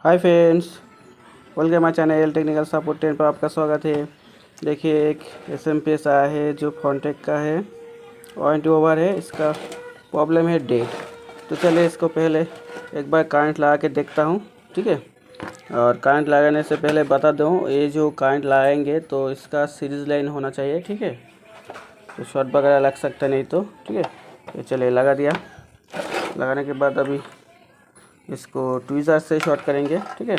Hi friends, welcome my channel technical support 10 पर आपका स्वागत है। देखिए एक एसएमपीएस आया है जो फोनटेक का है, वारंटी ओवर है। इसका प्रॉब्लम है डेट। तो चलिए इसको पहले एक बार करंट लगा के देखता हूँ, ठीक है। और करंट लगाने से पहले बता दूँ, ये जो करंट लगाएंगे तो इसका सीरीज लाइन होना चाहिए, ठीक है। तो शॉर्ट वगैरह लग सकता नहीं तो, ठीक है। तो चलिए लगा दिया। लगाने के बाद अभी इसको ट्वीज़र से शॉर्ट करेंगे, ठीक है।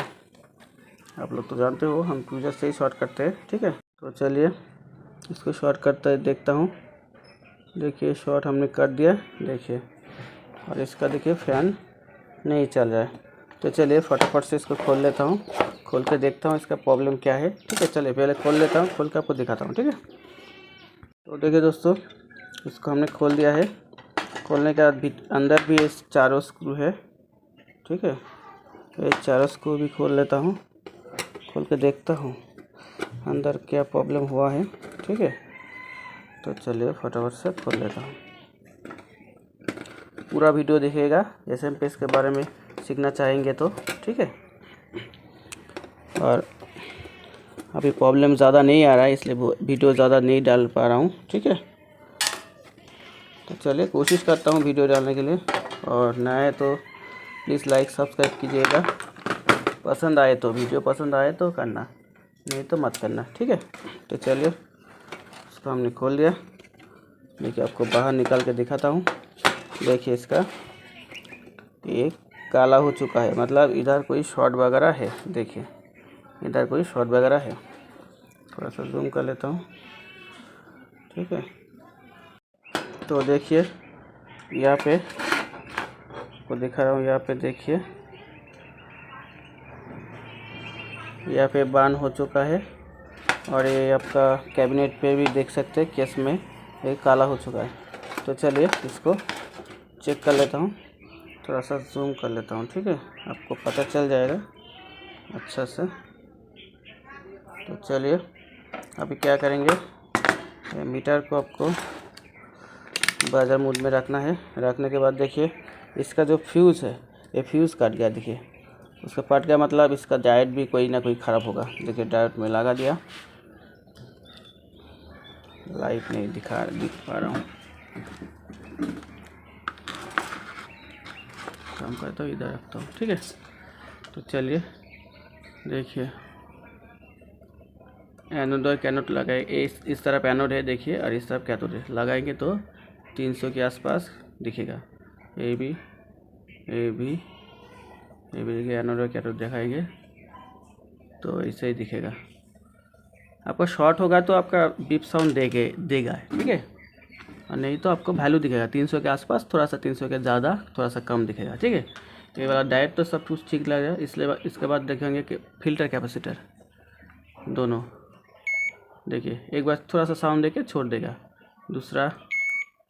आप लोग तो जानते हो हम ट्वीज़र से ही शॉर्ट करते हैं, ठीक है। तो चलिए इसको शॉर्ट करते हैं, देखता हूँ। देखिए शॉर्ट हमने कर दिया, देखिए। और इसका देखिए फैन नहीं चल रहा है। तो चलिए फटाफट से इसको खोल लेता हूँ, खोल के देखता हूँ इसका प्रॉब्लम क्या है, ठीक है। चलिए पहले खोल लेता हूँ, खोल के आपको दिखाता हूँ, ठीक है। तो देखिए दोस्तों, इसको हमने खोल दिया है। खोलने के बाद भी अंदर भी इस चारों स्क्रू है, ठीक है। ये चारों स्क्रू भी खोल लेता हूँ, खोल के देखता हूँ अंदर क्या प्रॉब्लम हुआ है, ठीक है। तो चलिए फटाफट से खोल लेता हूँ। पूरा वीडियो देखिएगा, एसएमपीएस के बारे में सीखना चाहेंगे तो, ठीक है। और अभी प्रॉब्लम ज़्यादा नहीं आ रहा है, इसलिए वीडियो ज़्यादा नहीं डाल पा रहा हूँ, ठीक है। तो चलिए कोशिश करता हूँ वीडियो डालने के लिए। और नए तो प्लीज़ लाइक सब्सक्राइब कीजिएगा। पसंद आए तो, वीडियो पसंद आए तो करना, नहीं तो मत करना, ठीक है। तो चलिए इसको हमने खोल दिया। देखिए आपको बाहर निकाल के दिखाता हूँ। देखिए इसका ये काला हो चुका है, मतलब इधर कोई शॉर्ट वगैरह है। देखिए इधर कोई शॉर्ट वगैरह है। थोड़ा सा जूम कर लेता हूँ, ठीक है। तो देखिए यहाँ पे को दिखा रहा हूँ, यहाँ पे देखिए यहाँ पे बार्न हो चुका है। और ये आपका कैबिनेट पे भी देख सकते हैं, केस में ये काला हो चुका है। तो चलिए इसको चेक कर लेता हूँ, थोड़ा सा जूम कर लेता हूँ, ठीक है। आपको पता चल जाएगा अच्छा से। तो चलिए अभी क्या करेंगे, मीटर को आपको बाजार मोड में रखना है। रखने के बाद देखिए इसका जो फ्यूज़ है, ये फ्यूज़ कट गया। देखिए उसका फट गया, मतलब इसका डायोड भी कोई ना कोई ख़राब होगा। देखिए डायोड में लगा दिया, लाइट नहीं दिख पा रहा हूँ, काम करता हूँ, इधर रखता हूँ, ठीक है। तो चलिए देखिए एनोड और कैथोड लगाए, इस तरफ एनोड है देखिए, और इस तरफ कैथोड है। लगाएंगे तो 300 के आसपास दिखेगा। ए भी देखिए, एनोड और कैथोड दिखाएंगे तो ऐसे ही दिखेगा। आपका शॉर्ट होगा तो आपका बीप साउंड देगा, ठीक है। और नहीं तो आपको वैल्यू दिखेगा 300 के आसपास, थोड़ा सा 300 के ज़्यादा, थोड़ा सा कम दिखेगा, ठीक है। ये वाला डायोड तो सब कुछ ठीक लगेगा। इसलिए इसके बाद देखेंगे कि फिल्टर कैपेसिटर दोनों। देखिए एक बार थोड़ा सा साउंड देके छोड़ देगा, दूसरा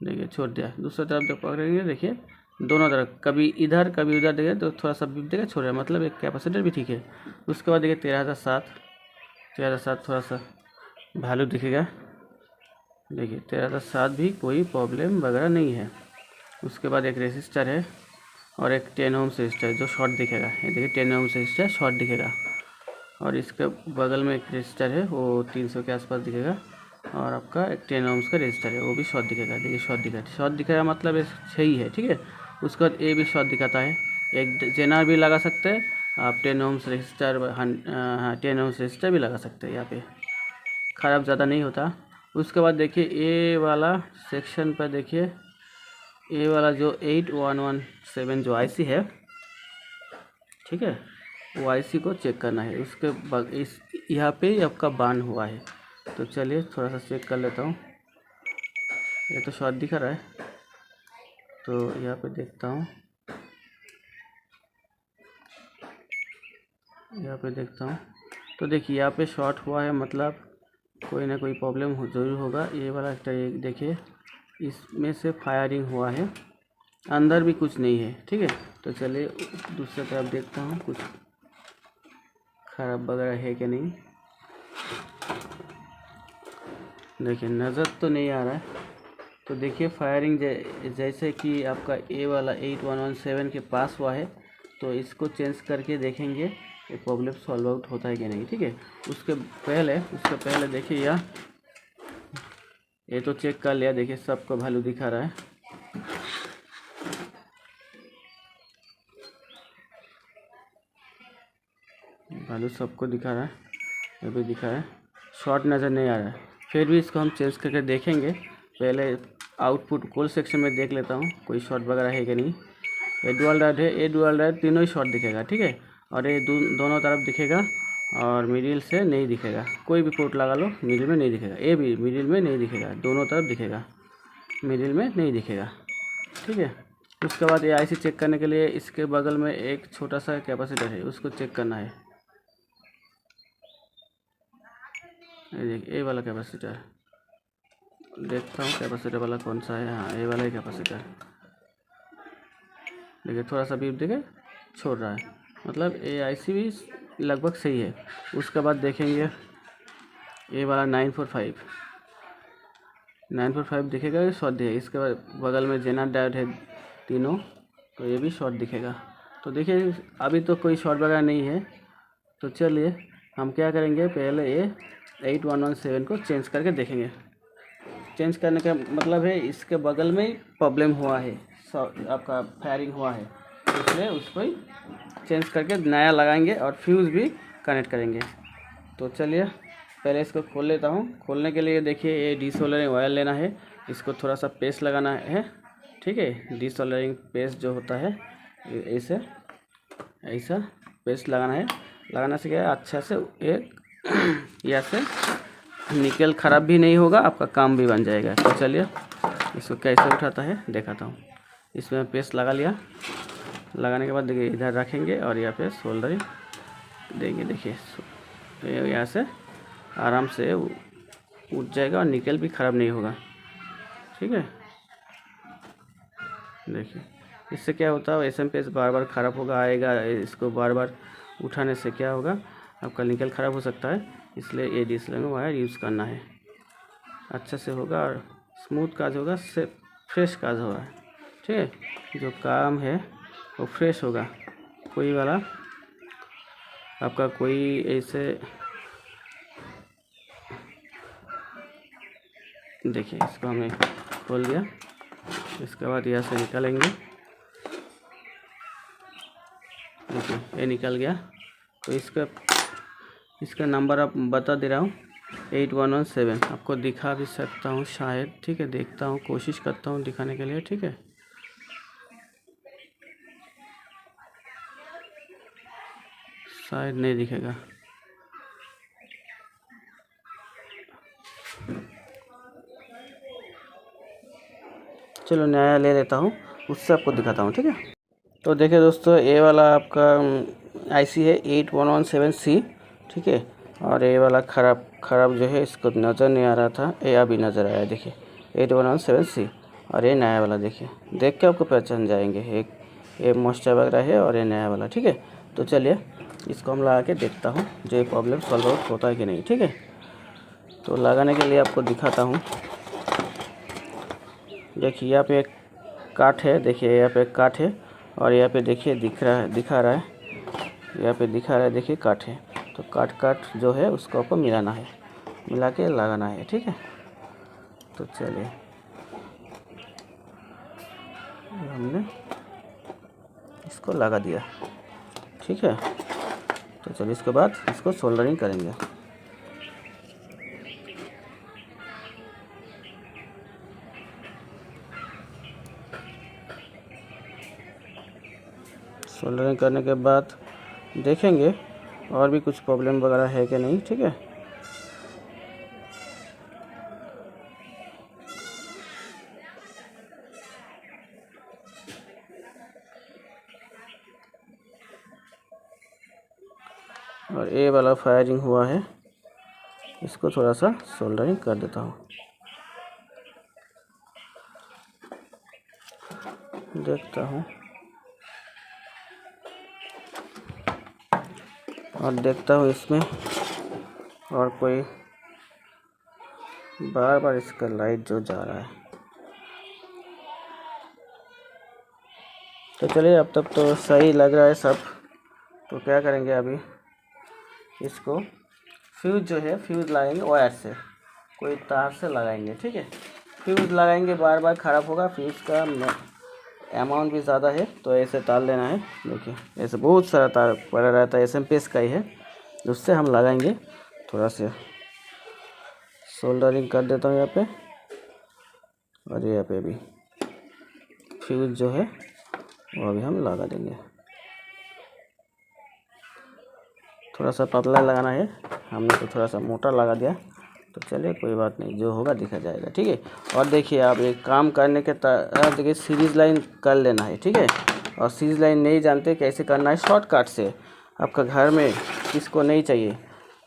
देखिए छोड़ दिया। दूसरा तरफ जब पकड़ेंगे देखिए दोनों तरफ, कभी इधर कभी उधर देगा तो थोड़ा सा बीप देगा, छोड़ दिया, मतलब एक कैपेसिटर भी ठीक है। उसके बाद देखिए 13,007 थोड़ा सा वैल्यू दिखेगा। देखिए 13,007 भी कोई प्रॉब्लम वगैरह नहीं है। उसके बाद एक रेसिस्टर है और एक 10 ओम रेसिस्टर जो शॉर्ट दिखेगा। ये देखिए 10 ओम रेसिस्टर शॉर्ट दिखेगा। और इसके बगल में एक रेसिस्टर है, वो 300 के आसपास दिखेगा। और आपका एक 10 ओम्स का रेजिस्टर है, वो भी शॉर्ट दिखेगा। देखिए शॉर्ट दिखेगा मतलब सही है, ठीक है। उसके बाद ए भी शॉर्ट दिखाता है। एक जेनर भी लगा सकते हैं आप, 10 ओम्स रेजिस्टर, हाँ 10 ओम्स रेजिस्टर भी लगा सकते हैं। यहाँ पे ख़राब ज़्यादा नहीं होता। उसके बाद देखिए ए वाला सेक्शन पर, देखिए ए वाला जो 8117 जो आईसी है, ठीक है, वो आईसी को चेक करना है। उसके बाद इस यहाँ पे आपका बार्न हुआ है। तो चलिए थोड़ा सा चेक कर लेता हूँ। ये तो शॉर्ट दिखा रहा है, तो यहाँ पे देखता हूँ, यहाँ पे देखता हूँ। तो देखिए यहाँ पे शॉर्ट हुआ है, मतलब कोई ना कोई प्रॉब्लम ज़रूर होगा। ये वाला देखिए इसमें से फायरिंग हुआ है, अंदर भी कुछ नहीं है, ठीक है। तो चलिए दूसरी तरफ देखता हूँ कुछ ख़राब वगैरह है कि नहीं। देखिए नज़र तो नहीं आ रहा है। तो देखिए फायरिंग जैसे कि आपका ए वाला 8117 के पास हुआ है, तो इसको चेंज करके देखेंगे ये प्रॉब्लम सॉल्व आउट होता है कि नहीं, ठीक है। उसके पहले देखिए ये तो चेक कर लिया, देखिए सबका वैल्यू दिखा रहा है। वैल्यू सबको दिखा रहा है, ये भी दिखा रहा है, शॉर्ट नज़र नहीं आ रहा है। फिर भी इसको हम चेंज करके देखेंगे। पहले आउटपुट कॉल सेक्शन में देख लेता हूँ कोई शॉर्ट वगैरह है कि नहीं। ये डुअल डायोड है, ये डुअल डायोड तीनों ही शॉर्ट दिखेगा, ठीक है। और ये दोनों तरफ दिखेगा और मिडिल से नहीं दिखेगा। कोई भी पोर्ट लगा लो मिडिल में नहीं दिखेगा, ये भी मिडिल में नहीं दिखेगा, दोनों तरफ दिखेगा, मिडिल में नहीं दिखेगा, ठीक है। उसके बाद ये आईसी चेक करने के लिए इसके बगल में एक छोटा सा कैपेसिटर है, उसको चेक करना है। ये देखिए ये वाला कैपेसिटर, देखता हूँ कैपेसिटर वाला कौन सा है। हाँ, ये वाला ही कैपेसिटर। देखिए थोड़ा सा बीप देखे छोड़ रहा है, मतलब ये आईसी भी लगभग सही है। उसके बाद देखेंगे ये वाला 945 दिखेगा, ये शॉर्ट दिखेगा। इसके बाद बगल में जेनर डायोड है तीनों, तो ये भी शॉर्ट दिखेगा। तो देखिए अभी तो कोई शॉर्ट वगैरह नहीं है, तो चलिए हम क्या करेंगे, पहले ये 8117 को चेंज करके देखेंगे। चेंज करने का मतलब है इसके बगल में ही प्रॉब्लम हुआ है, आपका फायरिंग हुआ है, इसलिए उसको ही चेंज करके नया लगाएंगे और फ्यूज़ भी कनेक्ट करेंगे। तो चलिए पहले इसको खोल लेता हूँ। खोलने के लिए देखिए ये डीसोल्डरिंग ऑयल लेना है, इसको थोड़ा सा पेस्ट लगाना है, ठीक है। डीसोल्डरिंग पेस्ट जो होता है ऐसे ऐसा पेस्ट लगाना है। लगाने से क्या है अच्छा से एक या से निकल ख़राब भी नहीं होगा, आपका काम भी बन जाएगा। तो चलिए इसको कैसे उठाता है दिखाता हूँ। इसमें पेस्ट लगा लिया, लगाने के बाद देखिए इधर रखेंगे और यहाँ पे सोल्डरिंग देंगे। देखिए यहाँ से आराम से उठ जाएगा और निकल भी ख़राब नहीं होगा, ठीक है। देखिए इससे क्या होता है, एसएम पेस्ट बार बार ख़राब होगा आएगा, इसको बार बार उठाने से क्या होगा आपका निकल ख़राब हो सकता है। इसलिए ये डीसोल्डरिंग वायर यूज़ करना है, अच्छा से होगा और स्मूथ काज होगा, से फ्रेश काज होगा, ठीक है। जो काम है वो फ्रेश होगा, कोई वाला आपका कोई ऐसे देखिए इसको हमने खोल दिया। इसके बाद यहाँ से निकालेंगे, देखिए ये निकल गया। तो इसका नंबर आप बता दे रहा हूँ 8117, आपको दिखा भी सकता हूँ शायद, ठीक है। देखता हूँ, कोशिश करता हूँ दिखाने के लिए, ठीक है। शायद नहीं दिखेगा, चलो नया ले लेता हूँ, उससे आपको दिखाता हूँ, ठीक है। तो देखिए दोस्तों ये वाला आपका आईसी है 8117C, ठीक है। और ये वाला ख़राब जो है इसको नज़र नहीं आ रहा था, ये अभी नज़र आया, देखिए 8117C। और ये नया वाला देखिए, देख के आपको पहचान जाएंगे, एक ये मॉइस्चर वगैरह है और ये नया वाला, ठीक है। तो चलिए इसको हम लगा के देखता हूँ जो ये प्रॉब्लम सॉल्व आउट होता है कि नहीं, ठीक है। तो लगाने के लिए आपको दिखाता हूँ। देखिए यहाँ पे एक काठ है, देखिए यहाँ पे एक काठ है और यहाँ पे देखिए दिखा रहा है, यहाँ पे दिखा रहा है, देखिए काठ है। तो काठ जो है उसको आपको मिलाना है, मिला के लगाना है, ठीक है। तो चलिए हमने इसको लगा दिया, ठीक है। तो चलिए इसके बाद इसको सोल्डरिंग करेंगे। सोल्डरिंग करने के बाद देखेंगे और भी कुछ प्रॉब्लम वगैरह है कि नहीं, ठीक है। और ये वाला फायरिंग हुआ है, इसको थोड़ा सा सोल्डरिंग कर देता हूँ, देखता हूँ और देखता हूँ इसमें और कोई बार बार इसका लाइट जो जा रहा है, तो चलिए, अब तक तो सही लग रहा है सब। तो क्या करेंगे अभी, इसको फ्यूज़ जो है फ्यूज़ लगाएंगे वायर से, कोई तार से लगाएंगे, ठीक है। फ्यूज़ लगाएंगे बार बार ख़राब होगा, फ्यूज़ का अमाउंट भी ज़्यादा है, तो ऐसे तार लेना है। देखिए ऐसे बहुत सारा तार पड़ा रहता है, एसएमपीएस का ही है, उससे हम लगाएंगे। थोड़ा सा सोल्डरिंग कर देता हूँ यहाँ पे, और यहाँ पे भी फ्यूज़ जो है वो अभी हम लगा देंगे। थोड़ा सा पतला लगाना है, हमने तो थोड़ा सा मोटा लगा दिया, तो चलिए कोई बात नहीं, जो होगा देखा जाएगा, ठीक है। और देखिए आप एक काम करने के देखिए सीरीज़ लाइन कर लेना है, ठीक है। और सीरीज़ लाइन नहीं जानते कैसे करना है शॉर्टकट से, आपका घर में किसको नहीं चाहिए,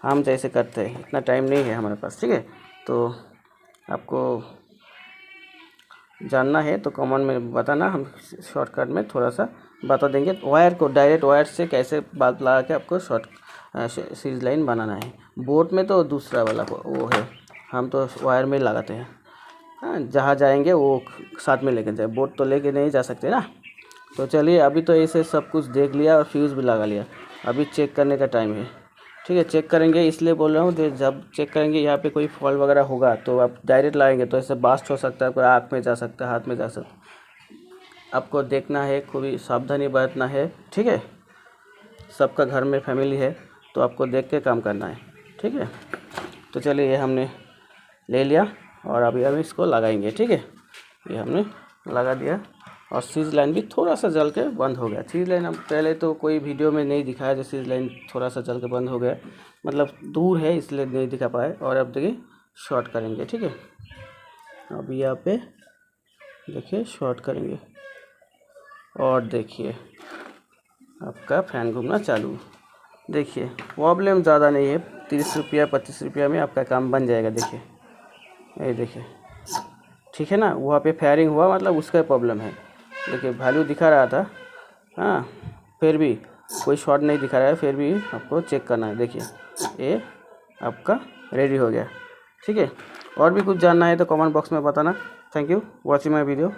हम जैसे करते हैं, इतना टाइम नहीं है हमारे पास, ठीक है। तो आपको जानना है तो कमेंट में बताना, हम शॉर्टकट में थोड़ा सा बता देंगे। वायर को डायरेक्ट वायर से कैसे बात लगा के आपको सीरीज लाइन बनाना है। बोट में तो दूसरा वाला वो है, हम तो वायर में लगाते हैं। हाँ, जहाँ जाएंगे वो साथ में लेके जाए, बोट तो लेके नहीं जा सकते ना। तो चलिए, अभी तो ऐसे सब कुछ देख लिया और फ्यूज़ भी लगा लिया, अभी चेक करने का टाइम है, ठीक है। चेक करेंगे इसलिए बोल रहा हूँ, जब चेक करेंगे यहाँ पे कोई फॉल्ट वगैरह होगा तो आप डायरेक्ट लाएंगे तो ऐसे बास्ट हो सकता है, कोई आँख में जा सकता है, हाथ में जा सकता है। आपको देखना है, खूब सावधानी बरतना है, ठीक है। सबका घर में फैमिली है तो आपको देख के काम करना है, ठीक है। तो चलिए, ये हमने ले लिया और अभी हम इसको लगाएंगे, ठीक है। ये हमने लगा दिया और सीरीज लाइन भी थोड़ा सा जल के बंद हो गया। सीरीज लाइन हम पहले तो कोई वीडियो में नहीं दिखाया, जो सीरीज लाइन थोड़ा सा जल के बंद हो गया, मतलब दूर है इसलिए नहीं दिखा पाए। और अब देखिए शॉर्ट करेंगे, ठीक है। अब यहाँ पे देखिए शॉर्ट करेंगे और देखिए आपका फ़ैन घूमना चालू। देखिए प्रॉब्लम ज़्यादा नहीं है, 30 रुपया 25 रुपया में आपका काम बन जाएगा। देखिए ये देखिए, ठीक है ना। वहाँ पे फायरिंग हुआ मतलब उसका प्रॉब्लम है। देखिए वैल्यू दिखा रहा था, हाँ, फिर भी कोई शॉर्ट नहीं दिखा रहा है, फिर भी आपको चेक करना है। देखिए ये आपका रेडी हो गया, ठीक है। और भी कुछ जानना है तो कमेंट बॉक्स में बताना। Thank you watching my video.